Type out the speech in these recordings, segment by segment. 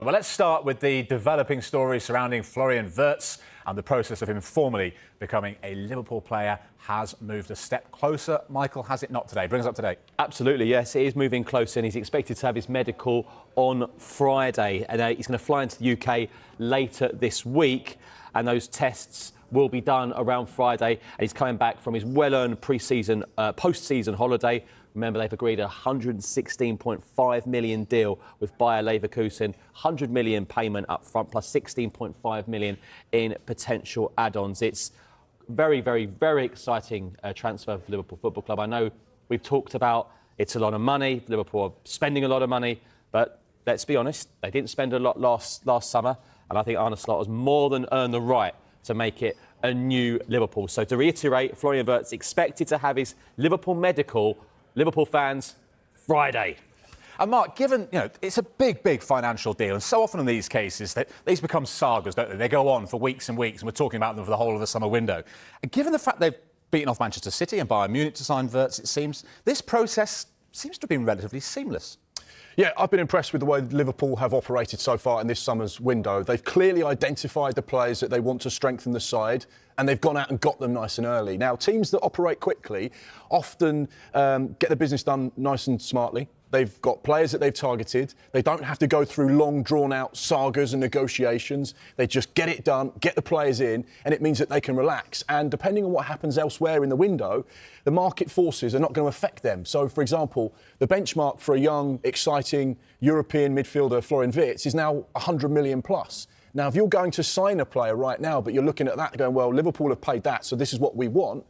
Well, let's start with the developing story surrounding Florian Wirtz, and the process of him formally becoming a Liverpool player has moved a step closer. Michael, has it not today? Bring us up to date. Absolutely, yes. It is moving closer, and he's expected to have his medical on Friday. And he's going to fly into the UK later this week, and those tests will be done around Friday. And he's coming back from his well-earned post-season holiday. Remember, they've agreed a $116.5 million deal with Bayer Leverkusen, $100 million payment up front, plus $16.5 million in potential add-ons. It's very, very, very exciting transfer for Liverpool Football Club. I know we've talked about it's a lot of money. Liverpool are spending a lot of money, but let's be honest, they didn't spend a lot last summer, and I think Arne Slot has more than earned the right to make it a new Liverpool. So to reiterate, Florian Wirtz expected to have his Liverpool medical, Liverpool fans, Friday. And Mark, given, it's a big, big financial deal, and so often in these cases, these become sagas, don't they? They go on for weeks and weeks, and we're talking about them for the whole of the summer window. And given the fact they've beaten off Manchester City and Bayern Munich to sign Wirtz, it seems, this process seems to have been relatively seamless. Yeah, I've been impressed with the way Liverpool have operated so far in this summer's window. They've clearly identified the players that they want to strengthen the side, and they've gone out and got them nice and early. Now, teams that operate quickly often get the business done nice and smartly. They've got players that they've targeted. They don't have to go through long, drawn-out sagas and negotiations. They just get it done, get the players in, and it means that they can relax. And depending on what happens elsewhere in the window, the market forces are not going to affect them. So, for example, the benchmark for a young, exciting European midfielder, Florian Wirtz, is now 100 million plus. Now, if you're going to sign a player right now, but you're looking at that going, well, Liverpool have paid that, so this is what we want,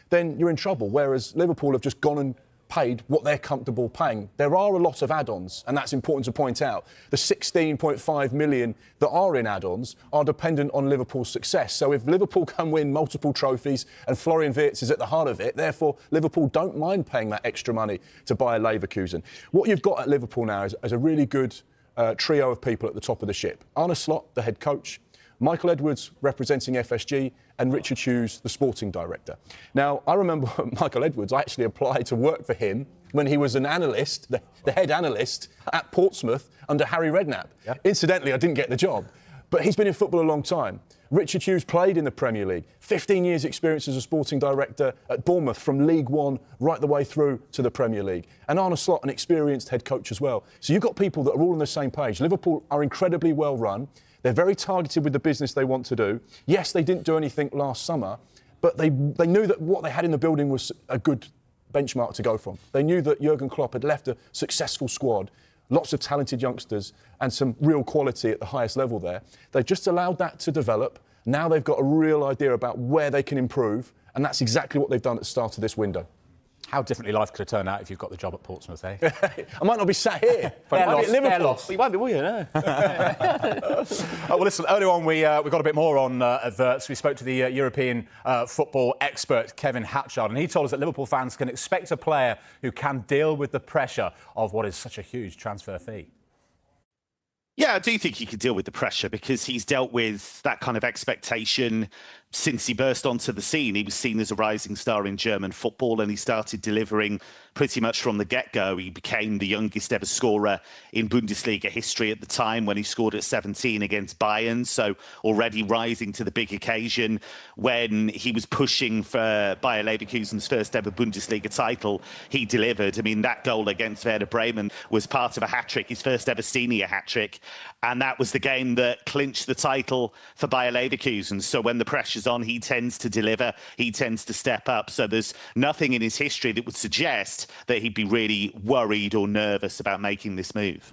then you're in trouble. Whereas Liverpool have just gone and paid what they're comfortable paying. There are a lot of add-ons, and that's important to point out. The 16.5 million that are in add-ons are dependent on Liverpool's success. So if Liverpool can win multiple trophies, and Florian Wirtz is at the heart of it, therefore Liverpool don't mind paying that extra money to buy a Leverkusen. What you've got at Liverpool now is a really good trio of people at the top of the ship. Arne Slot, the head coach, Michael Edwards representing FSG, and Richard Hughes, the sporting director. Now, I remember Michael Edwards, I actually applied to work for him when he was an analyst, the head analyst at Portsmouth under Harry Redknapp. Yep. Incidentally, I didn't get the job, but he's been in football a long time. Richard Hughes played in the Premier League, 15 years experience as a sporting director at Bournemouth from League One right the way through to the Premier League. And Arne Slot, an experienced head coach as well. So you've got people that are all on the same page. Liverpool are incredibly well run. They're very targeted with the business they want to do. Yes, they didn't do anything last summer, but they knew that what they had in the building was a good benchmark to go from. They knew that Jurgen Klopp had left a successful squad, lots of talented youngsters and some real quality at the highest level there. They've just allowed that to develop. Now they've got a real idea about where they can improve, and that's exactly what they've done at the start of this window. How differently life could have turned out if you've got the job at Portsmouth, eh? I might not be sat here. Fair loss, fair loss. You won't be, will you? No. Well, listen, earlier on we got a bit more on Wirtz. We spoke to the European football expert, Kevin Hatchard, and he told us that Liverpool fans can expect a player who can deal with the pressure of what is such a huge transfer fee. Yeah, I do think he could deal with the pressure because he's dealt with that kind of expectation since he burst onto the scene. He was seen as a rising star in German football, and he started delivering pretty much from the get-go. He became the youngest ever scorer in Bundesliga history at the time when he scored at 17 against Bayern, so already rising to the big occasion. When he was pushing for Bayer Leverkusen's first ever Bundesliga title, he delivered. I mean, that goal against Werder Bremen was part of a hat-trick, his first ever senior hat-trick, and that was the game that clinched the title for Bayer Leverkusen. So when the pressure's on, he tends to deliver, he tends to step up. So there's nothing in his history that would suggest that he'd be really worried or nervous about making this move.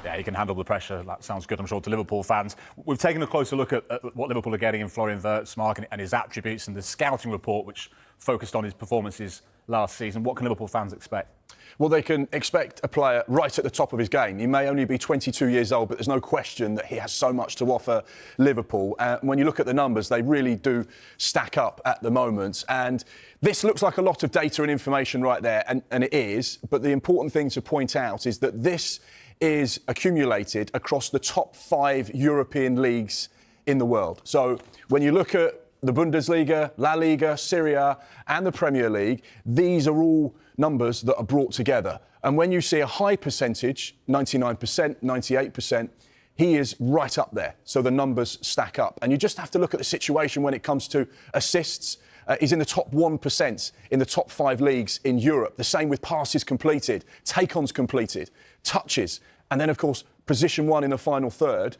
Yeah, he can handle the pressure. That sounds good, I'm sure, to Liverpool fans. We've taken a closer look at what Liverpool are getting in Florian Wirtz, Mark, and his attributes, and the scouting report, which focused on his performances last season. What can Liverpool fans expect? Well, they can expect a player right at the top of his game. He may only be 22 years old, but there's no question that he has so much to offer Liverpool. When you look at the numbers, they really do stack up at the moment. And this looks like a lot of data and information right there, and it is. But the important thing to point out is that this is accumulated across the top 5 European leagues in the world. So when you look at the Bundesliga, La Liga, Serie A and the Premier League, these are all numbers that are brought together. And when you see a high percentage, 99%, 98%, he is right up there. So the numbers stack up. And you just have to look at the situation when it comes to assists. He's in the top 1% in the top 5 leagues in Europe. The same with passes completed, take-ons completed, touches. And then, of course, position 1 in the final third.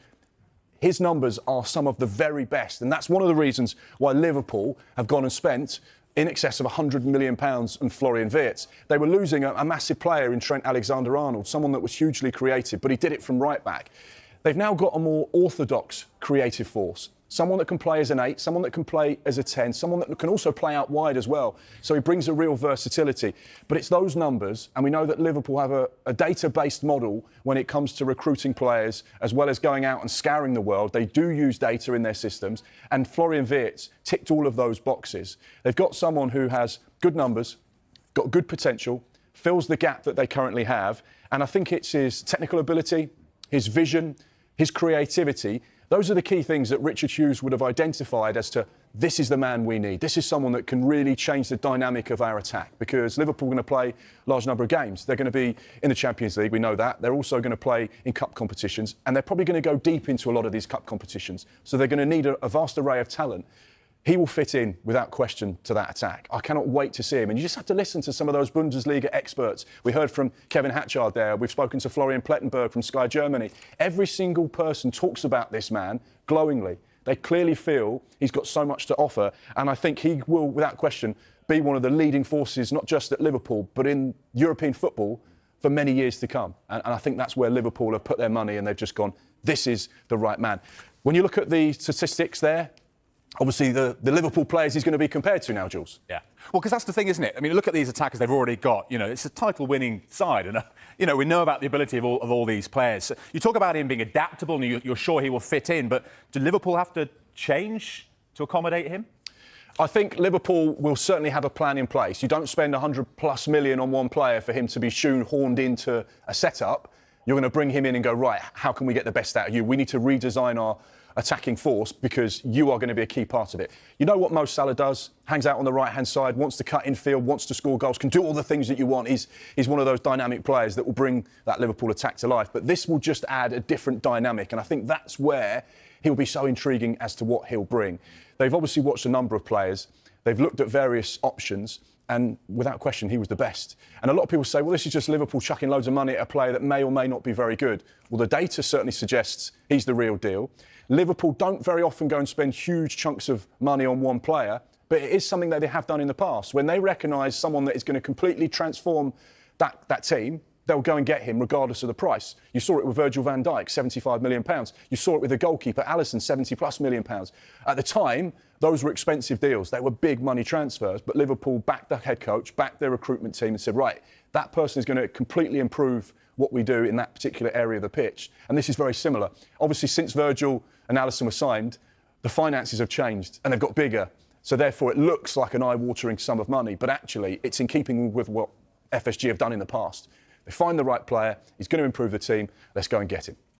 His numbers are some of the very best. And that's one of the reasons why Liverpool have gone and spent in excess of £100 million on Florian Wirtz. They were losing a massive player in Trent Alexander-Arnold, someone that was hugely creative, but he did it from right back. They've now got a more orthodox creative force. Someone that can play as an 8, someone that can play as a 10, someone that can also play out wide as well. So he brings a real versatility. But it's those numbers, and we know that Liverpool have a data-based model when it comes to recruiting players, as well as going out and scouring the world. They do use data in their systems, and Florian Wirtz ticked all of those boxes. They've got someone who has good numbers, got good potential, fills the gap that they currently have, and I think it's his technical ability, his vision, his creativity. Those are the key things that Richard Hughes would have identified as to this is the man we need. This is someone that can really change the dynamic of our attack, because Liverpool are going to play a large number of games. They're going to be in the Champions League, we know that. They're also going to play in cup competitions, and they're probably going to go deep into a lot of these cup competitions. So they're going to need a vast array of talent. He will fit in without question to that attack. I cannot wait to see him. And you just have to listen to some of those Bundesliga experts. We heard from Kevin Hatchard there. We've spoken to Florian Plettenberg from Sky Germany. Every single person talks about this man glowingly. They clearly feel he's got so much to offer. And I think he will, without question, be one of the leading forces, not just at Liverpool, but in European football for many years to come. And I think that's where Liverpool have put their money, and they've just gone, this is the right man. When you look at the statistics there, obviously, the Liverpool players he's going to be compared to now, Jules. Yeah. Well, because that's the thing, isn't it? I mean, look at these attackers they've already got. You know, it's a title-winning side. And, we know about the ability of all these players. So you talk about him being adaptable and you're sure he will fit in. But do Liverpool have to change to accommodate him? I think Liverpool will certainly have a plan in place. You don't spend 100+ million on one player for him to be shoehorned into a setup. You're going to bring him in and go, right, how can we get the best out of you? We need to redesign our attacking force because you are going to be a key part of it. You know what Mo Salah does? Hangs out on the right-hand side, wants to cut in field, wants to score goals, can do all the things that you want. He's one of those dynamic players that will bring that Liverpool attack to life. But this will just add a different dynamic, and I think that's where he'll be so intriguing as to what he'll bring. They've obviously watched a number of players. They've looked at various options, and without question, he was the best. And a lot of people say, well, this is just Liverpool chucking loads of money at a player that may or may not be very good. Well, the data certainly suggests he's the real deal. Liverpool don't very often go and spend huge chunks of money on one player, but it is something that they have done in the past. When they recognise someone that is going to completely transform that team, they'll go and get him regardless of the price. You saw it with Virgil van Dijk, £75 million. You saw it with the goalkeeper, Alisson, £70+ million. At the time, those were expensive deals. They were big money transfers, but Liverpool backed the head coach, backed their recruitment team and said, right, that person is going to completely improve what we do in that particular area of the pitch. And this is very similar. Obviously, since Virgil and Alisson were signed, the finances have changed and they've got bigger. So therefore, it looks like an eye-watering sum of money, but actually, it's in keeping with what FSG have done in the past. They find the right player, he's going to improve the team, let's go and get him.